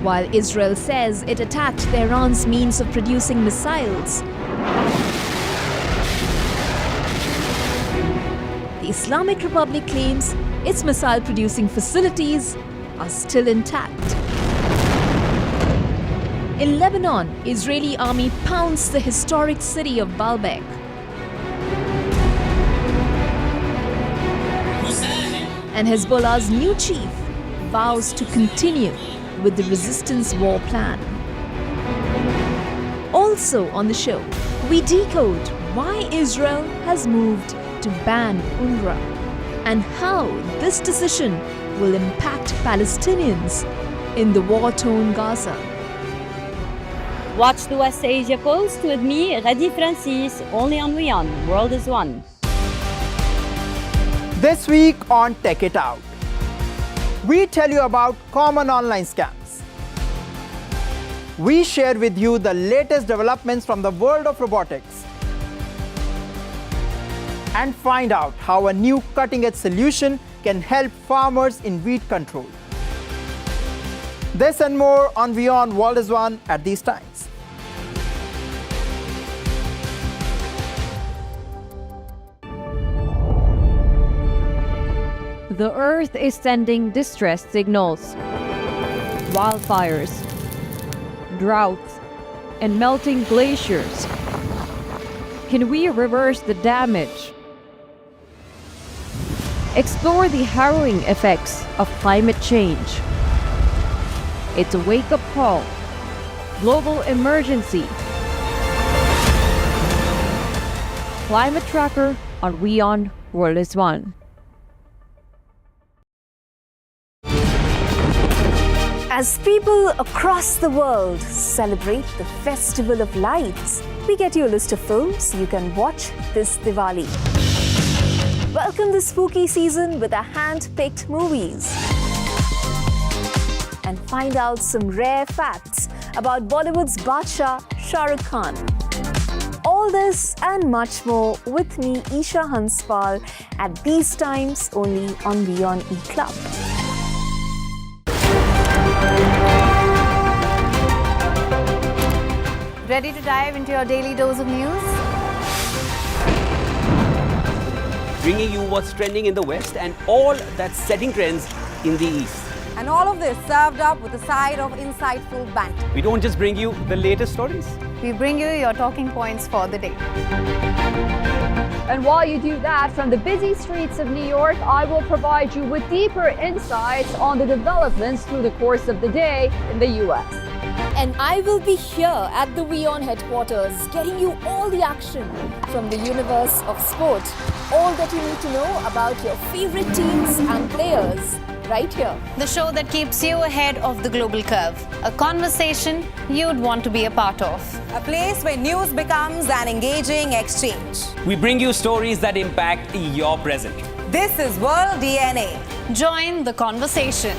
while Israel says it attacked Tehran's means of producing missiles. The Islamic Republic claims its missile-producing facilities are still intact. In Lebanon, Israeli army pounds the historic city of Baalbek. And Hezbollah's new chief vows to continue with the resistance war plan. Also on the show, we decode why Israel has moved to ban UNRWA and how this decision will impact Palestinians in the war-torn Gaza. Watch the West Asia Coast with me, Radi Francis, only on WION The World is One. This week on Tech It Out, we tell you about common online scams. We share with you the latest developments from the world of robotics and find out how a new cutting-edge solution can help farmers in weed control. This and more on WION World is One at these times. The Earth is sending distress signals. Wildfires, droughts, and melting glaciers. Can we reverse the damage? Explore the harrowing effects of climate change. It's a wake-up call. Global emergency. Climate Tracker on WION World is One. As people across the world celebrate the Festival of Lights, we get you a list of films you can watch this Diwali. Welcome the spooky season with our hand-picked movies. And find out some rare facts about Bollywood's Badshah, Shah Rukh Khan. All this and much more with me, Isha Hanspal, at these times only on WION E-Club. Ready to dive into your daily dose of news? Bringing you what's trending in the West and all that's setting trends in the East. And all of this served up with a side of insightful banter. We don't just bring you the latest stories. We bring you your talking points for the day. And while you do that, from the busy streets of New York, I will provide you with deeper insights on the developments through the course of the day in the US. And I will be here at the WION headquarters, getting you all the action from the universe of sport. All that you need to know about your favorite teams and players, right here. The show that keeps you ahead of the global curve. A conversation you'd want to be a part of. A place where news becomes an engaging exchange. We bring you stories that impact your present. This is World DNA. Join the conversation.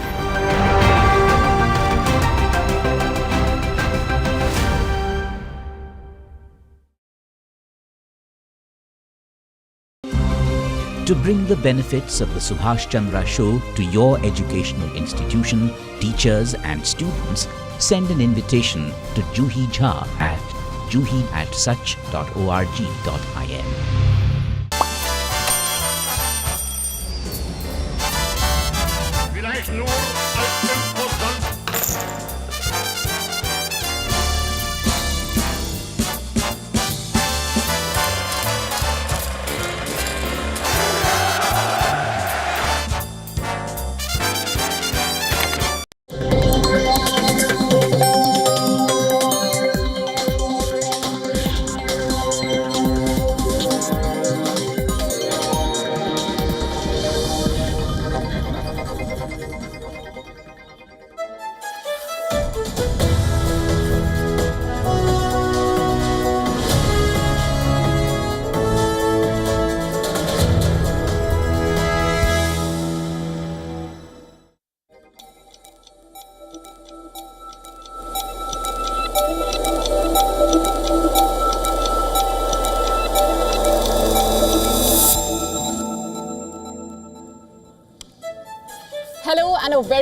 To bring the benefits of the Subhash Chandra Show to your educational institution, teachers and students, send an invitation to Juhi Jha at juhi@such.org.in.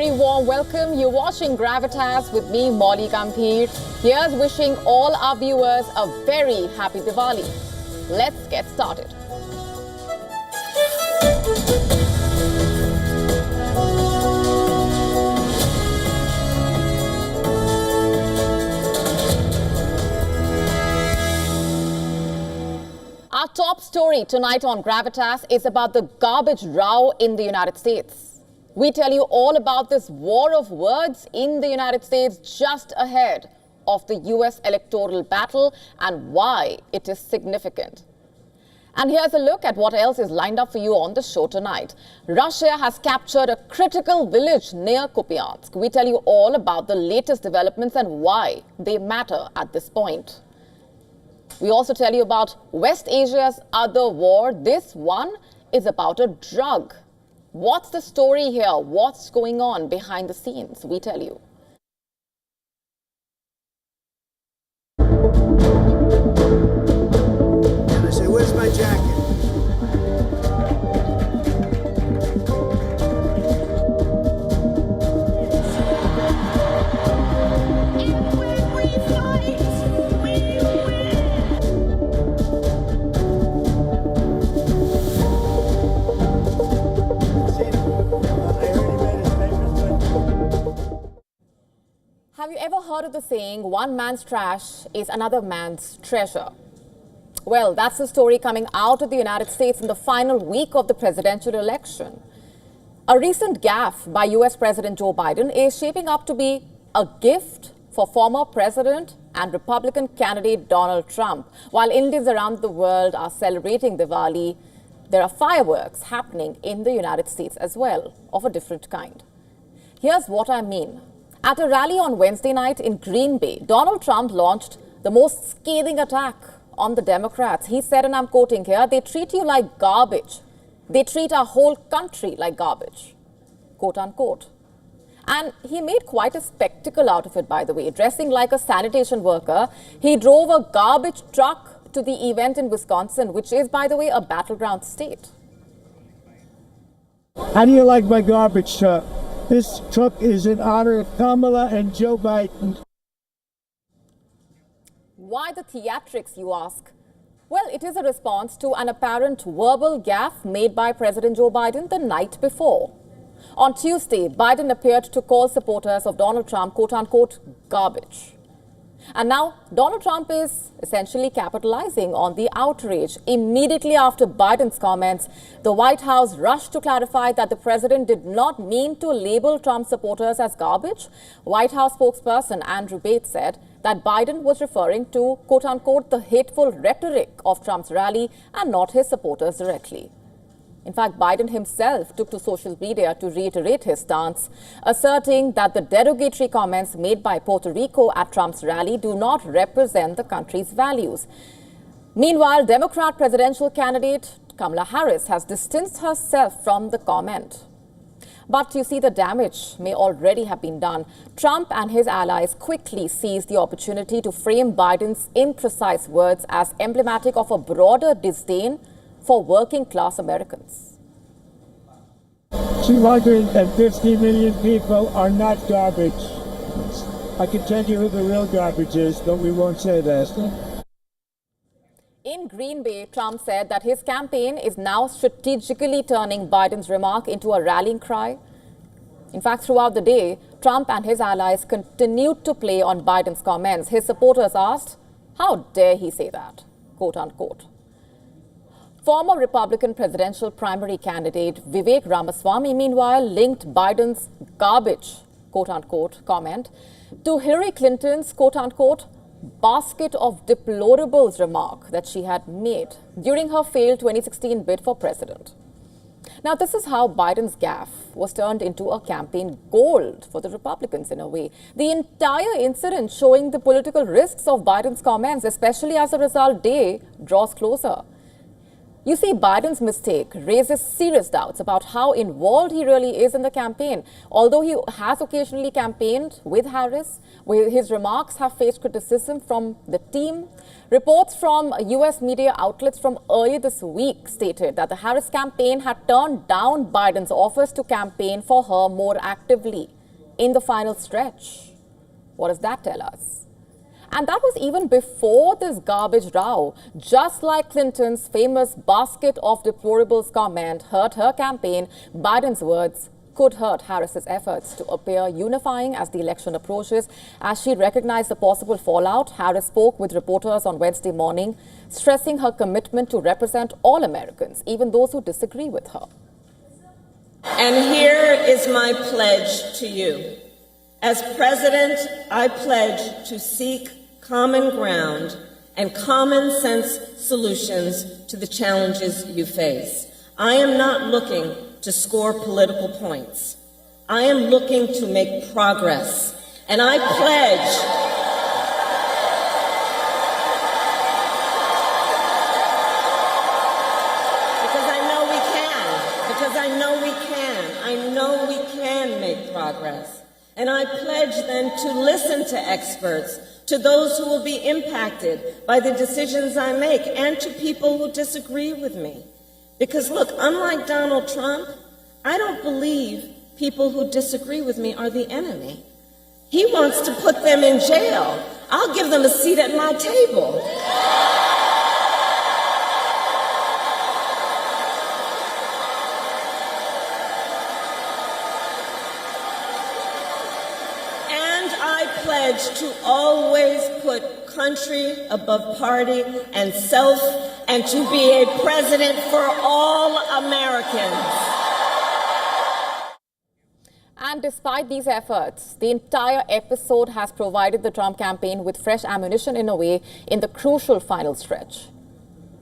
very warm welcome. You're watching Gravitas with me, Molly Gambhir. Here's wishing all our viewers a very happy Diwali. Let's get started. Our top story tonight on Gravitas is about the garbage row in the United States. We tell you all about this war of words in the United States just ahead of the US electoral battle and why it is significant. And here's a look at what else is lined up for you on the show tonight. Russia has captured a critical village near Kupiansk. We tell you all about the latest developments and why they matter at this point. We also tell you about West Asia's other war. This one is about a drug. What's the story here? What's going on behind the scenes? We tell you. And I say, where's my jacket? Have you ever heard of the saying, one man's trash is another man's treasure? Well, that's the story coming out of the United States in the final week of the presidential election. A recent gaffe by US President Joe Biden is shaping up to be a gift for former President and Republican candidate Donald Trump. While Indians around the world are celebrating Diwali, there are fireworks happening in the United States as well, of a different kind. Here's what I mean. At a rally on Wednesday night in Green Bay, Donald Trump launched the most scathing attack on the Democrats. He said, and I'm quoting here, "They treat you like garbage. They treat our whole country like garbage," quote unquote. And he made quite a spectacle out of it, by the way. Dressing like a sanitation worker, he drove a garbage truck to the event in Wisconsin, which is, by the way, a battleground state. How do you like my garbage truck? This truck is in honor of Kamala and Joe Biden. Why the theatrics, you ask? Well, it is a response to an apparent verbal gaffe made by President Joe Biden the night before. On Tuesday, Biden appeared to call supporters of Donald Trump, quote-unquote, garbage. And now Donald Trump is essentially capitalizing on the outrage. Immediately after Biden's comments, the White House rushed to clarify that the president did not mean to label Trump supporters as garbage. White House spokesperson Andrew Bates said that Biden was referring to, quote-unquote, the hateful rhetoric of Trump's rally and not his supporters directly. In fact, Biden himself took to social media to reiterate his stance, asserting that the derogatory comments made by Puerto Rico at Trump's rally do not represent the country's values. Meanwhile, Democrat presidential candidate Kamala Harris has distanced herself from the comment. But you see, the damage may already have been done. Trump and his allies quickly seized the opportunity to frame Biden's imprecise words as emblematic of a broader disdain for working-class Americans. 250 million people are not garbage. I can tell you who the real garbage is, but we won't say that. In Green Bay, Trump said that his campaign is now strategically turning Biden's remark into a rallying cry. In fact, throughout the day, Trump and his allies continued to play on Biden's comments. His supporters asked, "How dare he say that?" quote unquote. Former Republican presidential primary candidate Vivek Ramaswamy, meanwhile, linked Biden's garbage, quote-unquote, comment to Hillary Clinton's, quote-unquote, basket of deplorables remark that she had made during her failed 2016 bid for president. Now, this is how Biden's gaffe was turned into a campaign gold for the Republicans in a way. The entire incident showing the political risks of Biden's comments, especially as the result day draws closer. You see, Biden's mistake raises serious doubts about how involved he really is in the campaign. Although he has occasionally campaigned with Harris, his remarks have faced criticism from the team. Reports from U.S. media outlets from earlier this week stated that the Harris campaign had turned down Biden's offers to campaign for her more actively in the final stretch. What does that tell us? And that was even before this garbage row. Just like Clinton's famous basket of deplorables comment hurt her campaign, Biden's words could hurt Harris's efforts to appear unifying as the election approaches. As she recognized the possible fallout, Harris spoke with reporters on Wednesday morning, stressing her commitment to represent all Americans, even those who disagree with her. And here is my pledge to you. As president, I pledge to seek common ground and common sense solutions to the challenges you face. I am not looking to score political points. I am looking to make progress. And I pledge I know we can make progress. And I pledge then to listen to experts, to those who will be impacted by the decisions I make, and to people who disagree with me. Because look, unlike Donald Trump, I don't believe people who disagree with me are the enemy. He wants to put them in jail. I'll give them a seat at my table. Pledge to always put country above party and self, and to be a president for all Americans. And despite these efforts, the entire episode has provided the Trump campaign with fresh ammunition in a way in the crucial final stretch.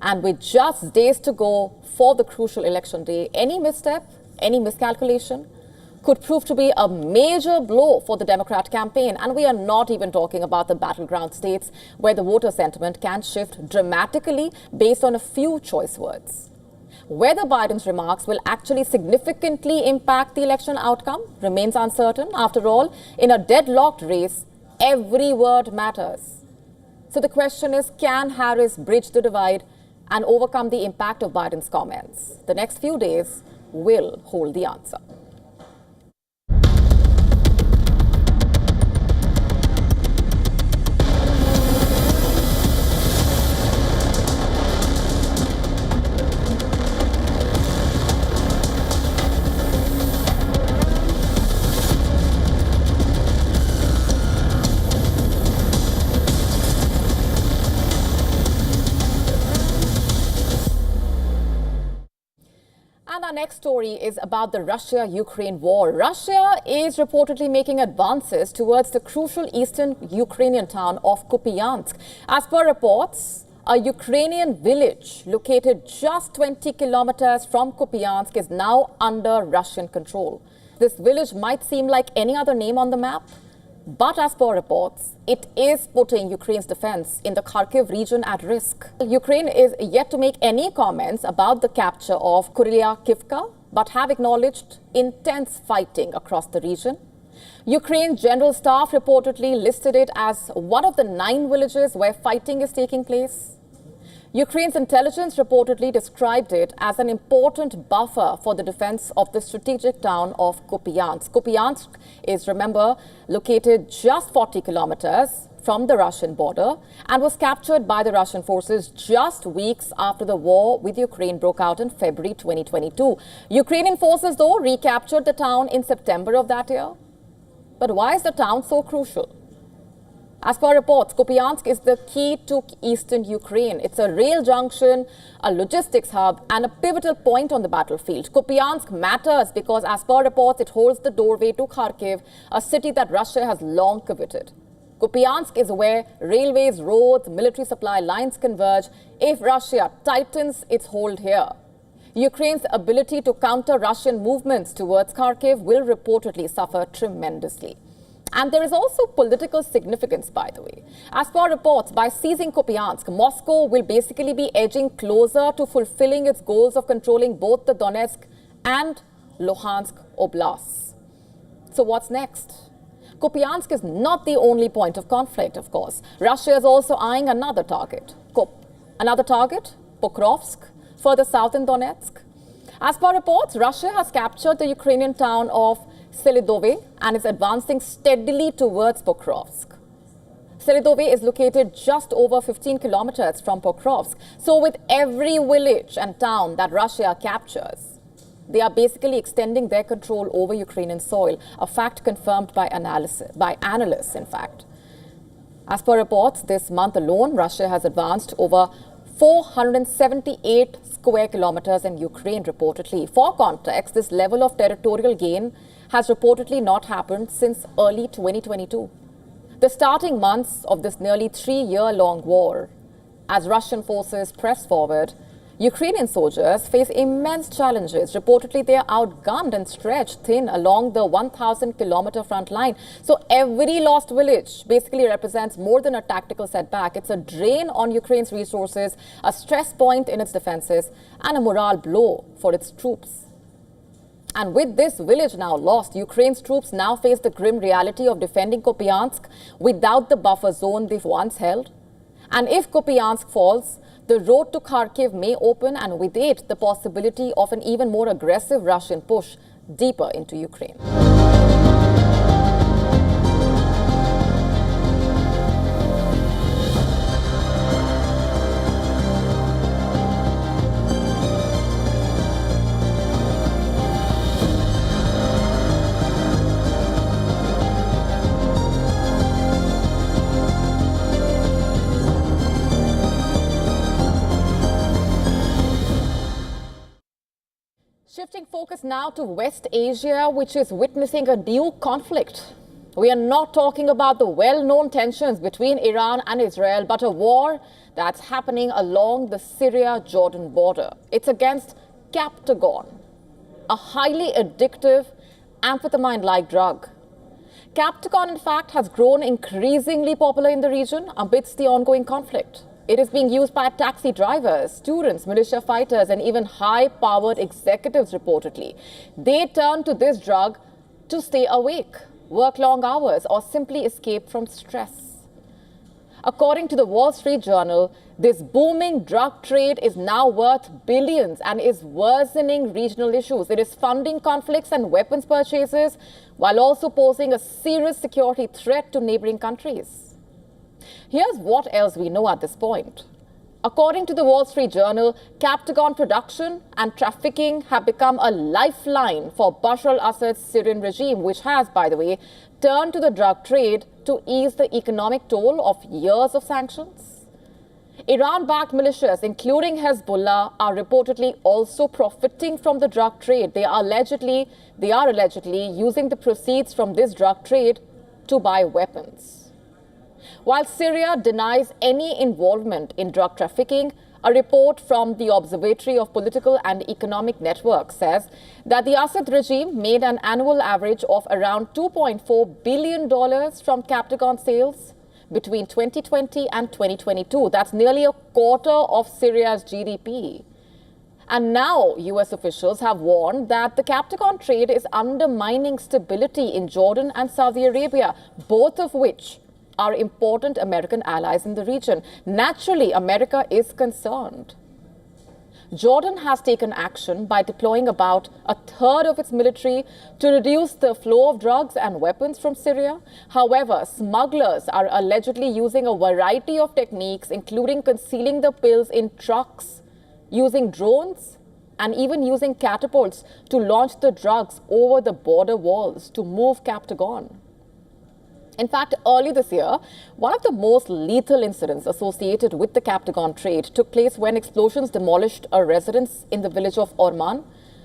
And with just days to go for the crucial election day, any misstep, any miscalculation could prove to be a major blow for the Democrat campaign. And we are not even talking about the battleground states where the voter sentiment can shift dramatically based on a few choice words. Whether Biden's remarks will actually significantly impact the election outcome remains uncertain. After all, in a deadlocked race, every word matters. So the question is, can Harris bridge the divide and overcome the impact of Biden's comments? The next few days will hold the answer. Our next story is about the Russia-Ukraine war. Russia is reportedly making advances towards the crucial eastern Ukrainian town of Kupiansk. As per reports, a Ukrainian village located just 20 kilometers from Kupiansk is now under Russian control. This village might seem like any other name on the map, but as per reports, it is putting Ukraine's defense in the Kharkiv region at risk. Ukraine is yet to make any comments about the capture of Krylia-Kivka, but have acknowledged intense fighting across the region. Ukraine General Staff reportedly listed it as one of the 9 villages where fighting is taking place. Ukraine's intelligence reportedly described it as an important buffer for the defense of the strategic town of Kupiansk. Kupiansk is, remember, located just 40 kilometers from the Russian border and was captured by the Russian forces just weeks after the war with Ukraine broke out in February 2022. Ukrainian forces, though, recaptured the town in September of that year. But why is the town so crucial? As per reports, Kupiansk is the key to eastern Ukraine. It's a rail junction, a logistics hub, and a pivotal point on the battlefield. Kupiansk matters because, as per reports, it holds the doorway to Kharkiv, a city that Russia has long coveted. Kupiansk is where railways, roads, military supply lines converge. If Russia tightens its hold here, Ukraine's ability to counter Russian movements towards Kharkiv will reportedly suffer tremendously. And there is also political significance, by the way. As per reports, by seizing Kupiansk, Moscow will basically be edging closer to fulfilling its goals of controlling both the Donetsk and Luhansk oblasts. So what's next? Kupiansk is not the only point of conflict, of course. Russia is also eyeing another target. Pokrovsk, further south in Donetsk. As per reports, Russia has captured the Ukrainian town of Selidove and is advancing steadily towards Pokrovsk. Selidove is located just over 15 kilometers from Pokrovsk. So with every village and town that Russia captures, they are basically extending their control over Ukrainian soil, a fact confirmed by analysts, in fact. As per reports, this month alone, Russia has advanced over 478 square kilometers in Ukraine, reportedly. For context, this level of territorial gain has reportedly not happened since early 2022. The starting months of this nearly 3-year-long war, as Russian forces press forward, Ukrainian soldiers face immense challenges. Reportedly, they are outgunned and stretched thin along the 1,000-kilometer front line. So every lost village basically represents more than a tactical setback. It's a drain on Ukraine's resources, a stress point in its defenses, and a morale blow for its troops. And with this village now lost, Ukraine's troops now face the grim reality of defending Kupiansk without the buffer zone they've once held. And if Kupiansk falls, the road to Kharkiv may open, and with it, the possibility of an even more aggressive Russian push deeper into Ukraine. Shifting focus now to West Asia, which is witnessing a new conflict. We are not talking about the well-known tensions between Iran and Israel, but a war that's happening along the Syria-Jordan border. It's against Captagon, a highly addictive amphetamine-like drug. Captagon, in fact, has grown increasingly popular in the region amidst the ongoing conflict. It is being used by taxi drivers, students, militia fighters, and even high-powered executives, reportedly. They turn to this drug to stay awake, work long hours, or simply escape from stress. According to the Wall Street Journal, this booming drug trade is now worth billions and is worsening regional issues. It is funding conflicts and weapons purchases, while also posing a serious security threat to neighboring countries. Here's what else we know at this point. According to the Wall Street Journal, Captagon production and trafficking have become a lifeline for Bashar al-Assad's Syrian regime, which has, by the way, turned to the drug trade to ease the economic toll of years of sanctions. Iran-backed militias, including Hezbollah, are reportedly also profiting from the drug trade. They are allegedly using the proceeds from this drug trade to buy weapons. While Syria denies any involvement in drug trafficking, a report from the Observatory of Political and Economic Networks says that the Assad regime made an annual average of around $2.4 billion from Captagon sales between 2020 and 2022. That's nearly a quarter of Syria's GDP. And now US officials have warned that the Captagon trade is undermining stability in Jordan and Saudi Arabia, both of which are important American allies in the region. Naturally, America is concerned. Jordan has taken action by deploying about a third of its military to reduce the flow of drugs and weapons from Syria. However, smugglers are allegedly using a variety of techniques, including concealing the pills in trucks, using drones, and even using catapults to launch the drugs over the border walls to move Captagon. In fact, early this year, one of the most lethal incidents associated with the Captagon trade took place when explosions demolished a residence in the village of Orman,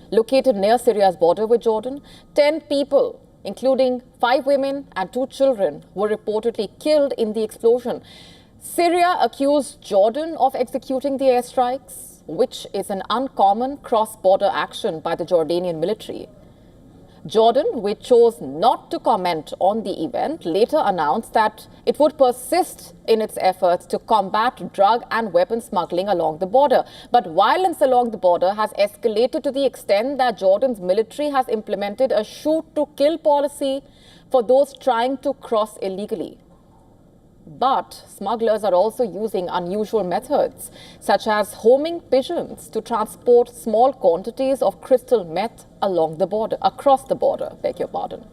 located near Syria's border with Jordan. 10 people, including 5 women and 2 children, were reportedly killed in the explosion. Syria accused Jordan of executing the airstrikes, which is an uncommon cross-border action by the Jordanian military. Jordan, which chose not to comment on the event, later announced that it would persist in its efforts to combat drug and weapon smuggling along the border. But violence along the border has escalated to the extent that Jordan's military has implemented a shoot-to-kill policy for those trying to cross illegally. But smugglers are also using unusual methods, such as homing pigeons to transport small quantities of crystal meth across the border, beg your pardon.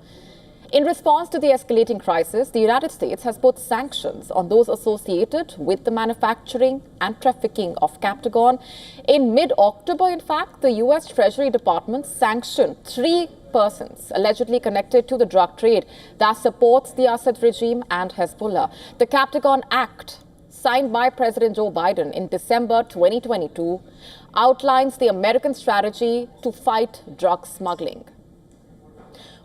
In response to the escalating crisis, the United States has put sanctions on those associated with the manufacturing and trafficking of Captagon. In mid-October, in fact, the U.S. Treasury Department sanctioned 3 persons allegedly connected to the drug trade that supports the Assad regime and Hezbollah. The Captagon Act, signed by President Joe Biden in December 2022, outlines the American strategy to fight drug smuggling.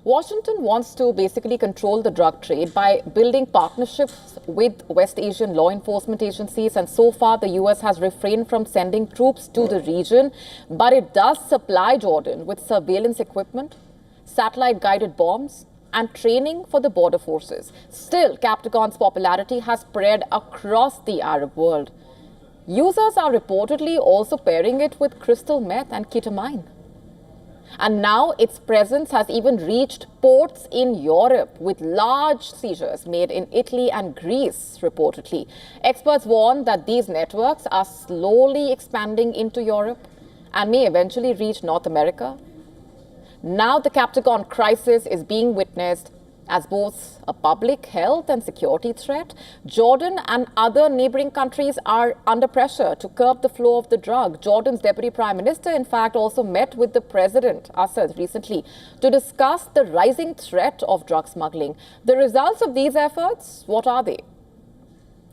Washington wants to basically control the drug trade by building partnerships with West Asian law enforcement agencies, and so far the US has refrained from sending troops to the region, but it does supply Jordan with surveillance equipment, satellite-guided bombs, and training for the border forces. Still, Captagon's popularity has spread across the Arab world. Users are reportedly also pairing it with crystal meth and ketamine. And now its presence has even reached ports in Europe, with large seizures made in Italy and Greece, reportedly. Experts warn that these networks are slowly expanding into Europe and may eventually reach North America. Now the Captagon crisis is being witnessed as both a public health and security threat. Jordan and other neighboring countries are under pressure to curb the flow of the drug. Jordan's Deputy Prime Minister, in fact, also met with the President, Assad, recently to discuss the rising threat of drug smuggling. The results of these efforts, what are they?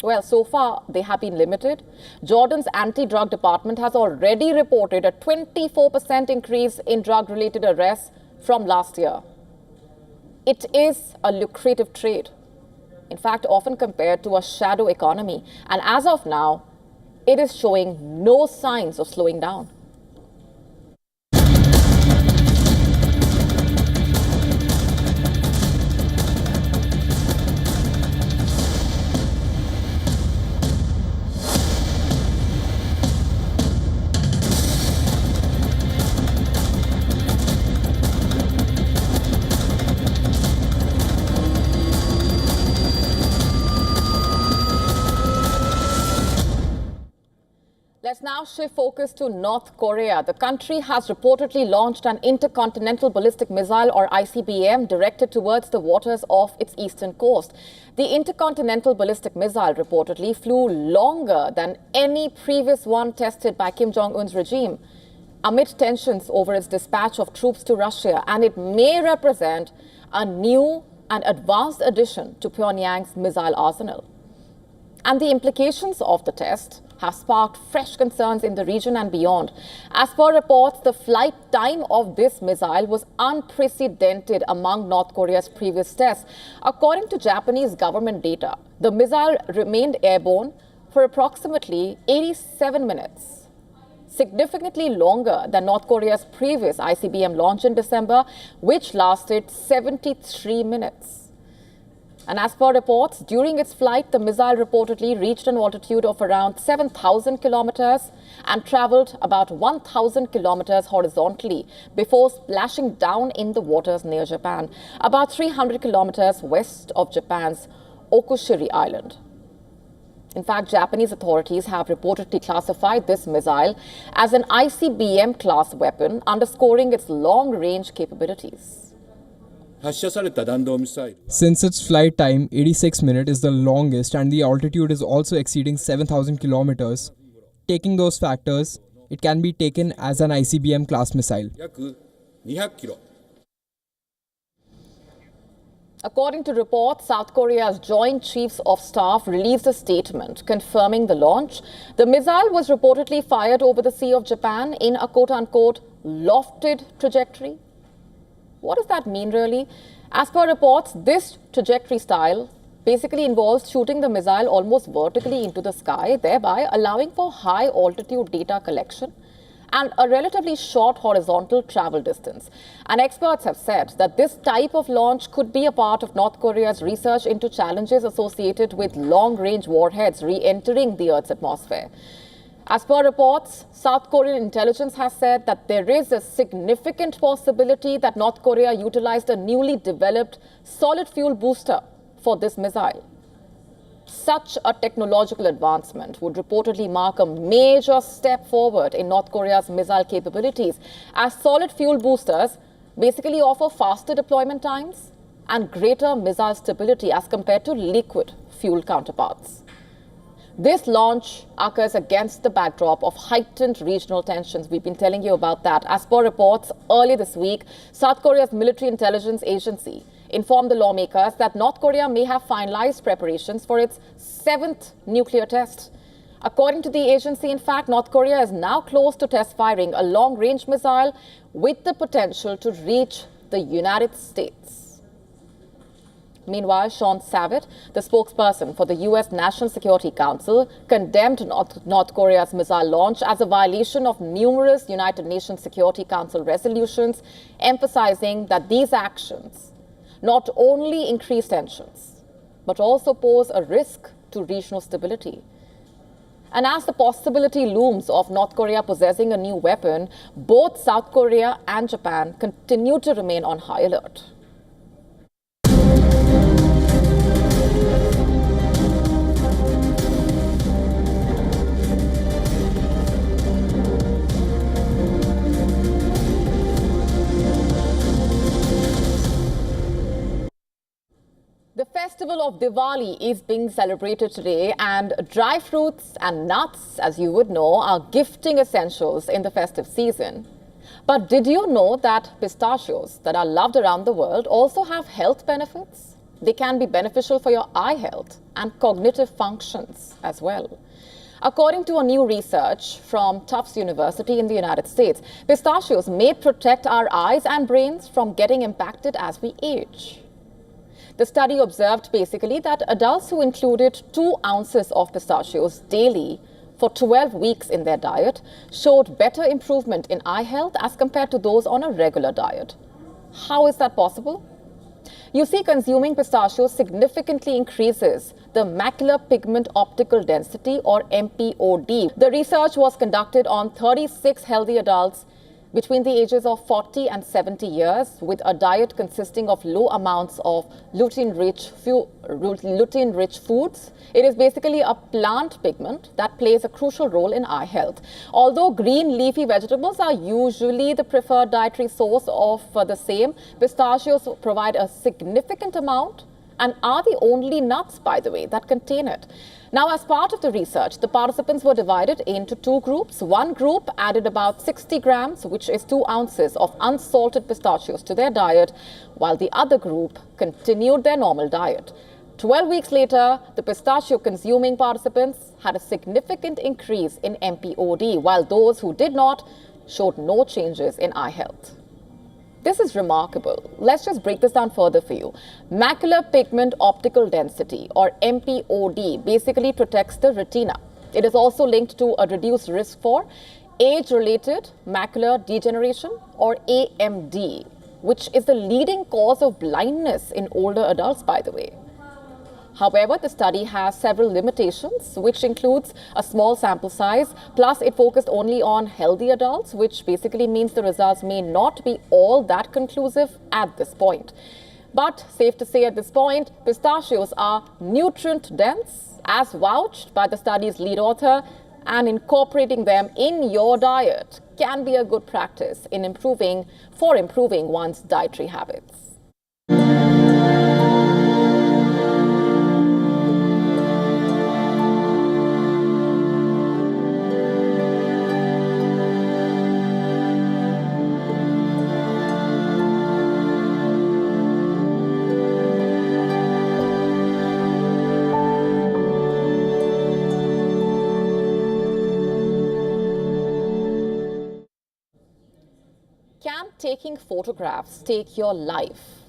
Well, so far, they have been limited. Jordan's anti-drug department has already reported a 24% increase in drug-related arrests from last year. It is a lucrative trade, in fact, often compared to a shadow economy. And as of now, it is showing no signs of slowing down. Let's now shift focus to North Korea. The country has reportedly launched an intercontinental ballistic missile, or ICBM, directed towards the waters of its eastern coast. The intercontinental ballistic missile reportedly flew longer than any previous one tested by Kim Jong-un's regime, amid tensions over its dispatch of troops to Russia, and it may represent a new and advanced addition to Pyongyang's missile arsenal. And the implications of the test have sparked fresh concerns in the region and beyond. As per reports, the flight time of this missile was unprecedented among North Korea's previous tests. According to Japanese government data, the missile remained airborne for approximately 87 minutes, significantly longer than North Korea's previous ICBM launch in December, which lasted 73 minutes. And as per reports, during its flight, the missile reportedly reached an altitude of around 7,000 kilometers and traveled about 1,000 kilometers horizontally before splashing down in the waters near Japan, about 300 kilometers west of Japan's Okushiri Island. In fact, Japanese authorities have reportedly classified this missile as an ICBM-class weapon, underscoring its long-range capabilities. Since its flight time, 86 minutes, is the longest, and the altitude is also exceeding 7,000 kilometers, taking those factors, it can be taken as an ICBM class missile. According to reports, South Korea's Joint Chiefs of Staff released a statement confirming the launch. The missile was reportedly fired over the Sea of Japan in a quote-unquote lofted trajectory. What does that mean, really? As per reports, this trajectory style basically involves shooting the missile almost vertically into the sky, thereby allowing for high altitude data collection and a relatively short horizontal travel distance. And experts have said that this type of launch could be a part of North Korea's research into challenges associated with long-range warheads re-entering the Earth's atmosphere. As per reports, South Korean intelligence has said that there is a significant possibility that North Korea utilized a newly developed solid fuel booster for this missile. Such a technological advancement would reportedly mark a major step forward in North Korea's missile capabilities, as solid fuel boosters basically offer faster deployment times and greater missile stability as compared to liquid fuel counterparts. This launch occurs against the backdrop of heightened regional tensions. We've been telling you about that. As per reports, earlier this week, South Korea's military intelligence agency informed the lawmakers that North Korea may have finalized preparations for its 7th nuclear test. According to the agency, in fact, North Korea is now close to test firing a long-range missile with the potential to reach the United States. Meanwhile, Sean Savit, the spokesperson for the U.S. National Security Council, condemned North Korea's missile launch as a violation of numerous United Nations Security Council resolutions, emphasizing that these actions not only increase tensions, but also pose a risk to regional stability. And as the possibility looms of North Korea possessing a new weapon, both South Korea and Japan continue to remain on high alert. The festival of Diwali is being celebrated today, and dry fruits and nuts, as you would know, are gifting essentials in the festive season. But did you know that pistachios that are loved around the world also have health benefits? They can be beneficial for your eye health and cognitive functions as well. According to a new research from Tufts University in the United States, pistachios may protect our eyes and brains from getting impacted as we age. The study observed basically that adults who included 2 ounces of pistachios daily for 12 weeks in their diet showed better improvement in eye health as compared to those on a regular diet. How is that possible? You see, consuming pistachios significantly increases the macular pigment optical density, or MPOD. The research was conducted on 36 healthy adults between the ages of 40 and 70 years with a diet consisting of low amounts of lutein-rich foods. It is basically a plant pigment that plays a crucial role in eye health. Although green leafy vegetables are usually the preferred dietary source of the same, pistachios provide a significant amount and are the only nuts, by the way, that contain it. Now, as part of the research, the participants were divided into 2 groups. One group added about 60 grams, which is 2 ounces of unsalted pistachios to their diet, while the other group continued their normal diet. 12 weeks later, the pistachio-consuming participants had a significant increase in MPOD, while those who did not showed no changes in eye health. This is remarkable. Let's just break this down further for you. Macular pigment optical density, or MPOD, basically protects the retina. It is also linked to a reduced risk for age-related macular degeneration, or AMD, which is the leading cause of blindness in older adults, by the way. However, the study has several limitations, which includes a small sample size, plus it focused only on healthy adults, which basically means the results may not be all that conclusive at this point. But safe to say at this point, pistachios are nutrient dense, as vouched by the study's lead author, and incorporating them in your diet can be a good practice in improving one's dietary habits. Can taking photographs take your life?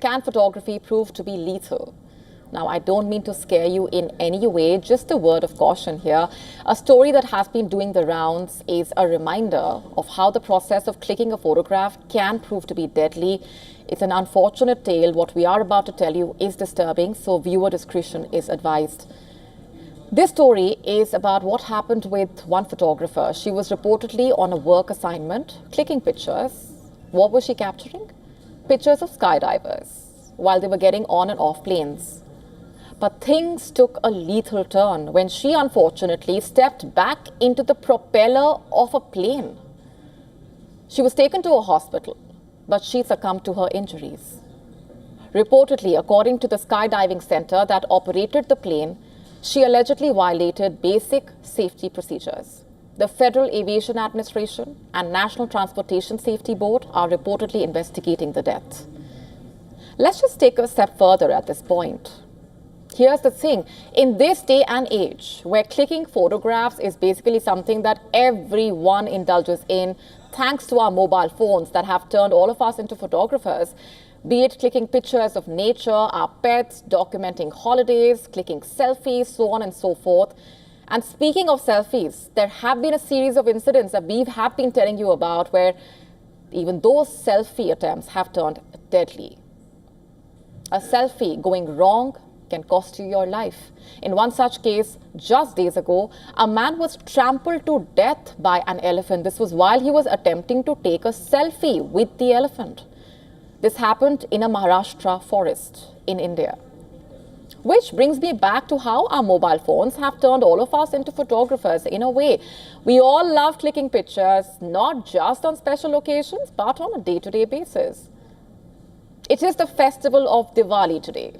Can photography prove to be lethal? Now, I don't mean to scare you in any way, just a word of caution here. A story that has been doing the rounds is a reminder of how the process of clicking a photograph can prove to be deadly. It's an unfortunate tale. What we are about to tell you is disturbing, so viewer discretion is advised. This story is about what happened with one photographer. She was reportedly on a work assignment, clicking pictures. What was she capturing? Pictures of skydivers while they were getting on and off planes. But things took a lethal turn when she unfortunately stepped back into the propeller of a plane. She was taken to a hospital, but she succumbed to her injuries. Reportedly, according to the skydiving center that operated the plane, she allegedly violated basic safety procedures. The Federal Aviation Administration and National Transportation Safety Board are reportedly investigating the death. Let's just take a step further at this point. Here's the thing, in this day and age, where clicking photographs is basically something that everyone indulges in, thanks to our mobile phones that have turned all of us into photographers, be it clicking pictures of nature, our pets, documenting holidays, clicking selfies, so on and so forth. And speaking of selfies, there have been a series of incidents that we have been telling you about where even those selfie attempts have turned deadly. A selfie going wrong can cost you your life. In one such case, just days ago, a man was trampled to death by an elephant. This was while he was attempting to take a selfie with the elephant. This happened in a Maharashtra forest in India. Which brings me back to how our mobile phones have turned all of us into photographers in a way. We all love clicking pictures, not just on special occasions, but on a day-to-day basis. It is the festival of Diwali today.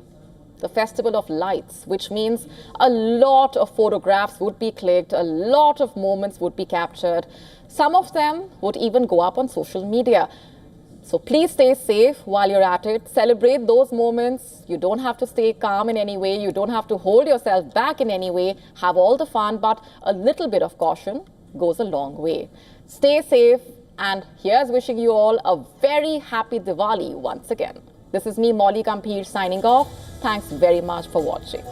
The festival of lights, which means a lot of photographs would be clicked, a lot of moments would be captured. Some of them would even go up on social media. So please stay safe while you're at it. Celebrate those moments. You don't have to stay calm in any way. You don't have to hold yourself back in any way. Have all the fun, but a little bit of caution goes a long way. Stay safe, and here's wishing you all a very happy Diwali once again. This is me, Molly Gambhir, signing off. Thanks very much for watching.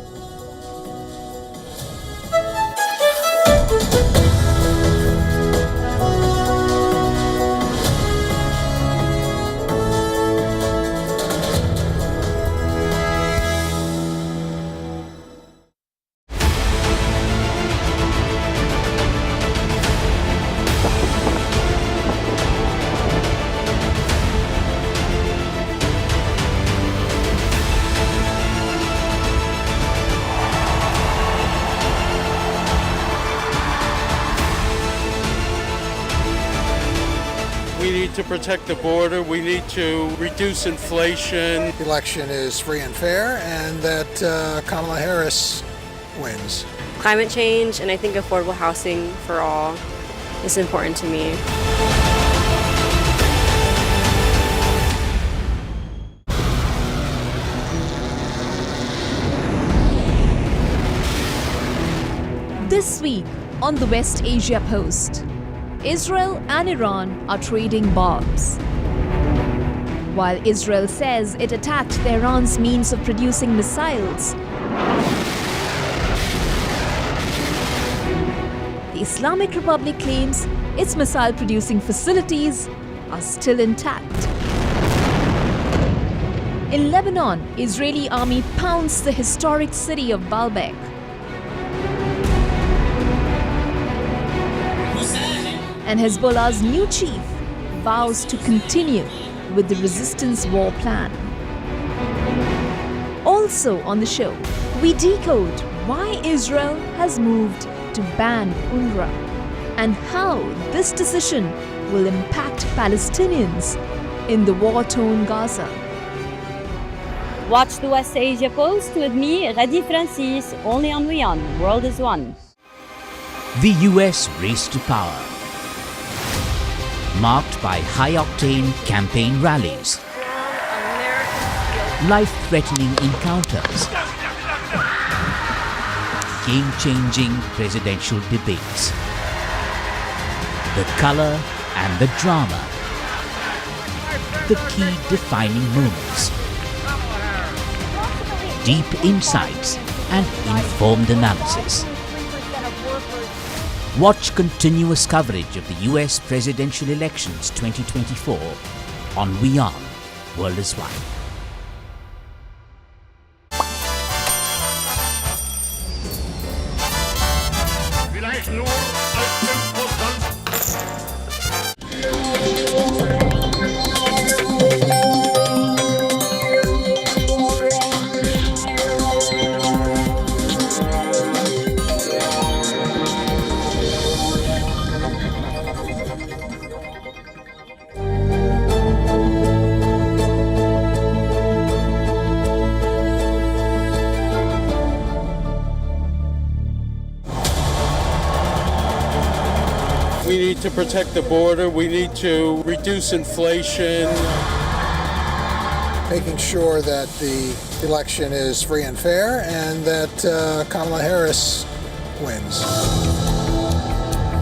We need to protect the border. We need to reduce inflation. The election is free and fair, and that Kamala Harris wins. Climate change, and I think affordable housing for all is important to me. This week on the West Asia Post, Israel and Iran are trading bombs. While Israel says it attacked Tehran's means of producing missiles, the Islamic Republic claims its missile-producing facilities are still intact. In Lebanon, Israeli army pounds the historic city of Baalbek. And Hezbollah's new chief vows to continue with the resistance war plan. Also on the show, we decode why Israel has moved to ban UNRWA and how this decision will impact Palestinians in the war-torn Gaza. Watch the West Asia Post with me, Radi Francis, only on WION The World is One. The US race to power, marked by high-octane campaign rallies, life-threatening encounters, game-changing presidential debates, the color and the drama, the key defining moments. deep insights and informed analysis. Watch continuous coverage of the US presidential elections 2024 on WION World is One. We need to protect the border. We need to reduce inflation. Making sure that the election is free and fair and that Kamala Harris wins.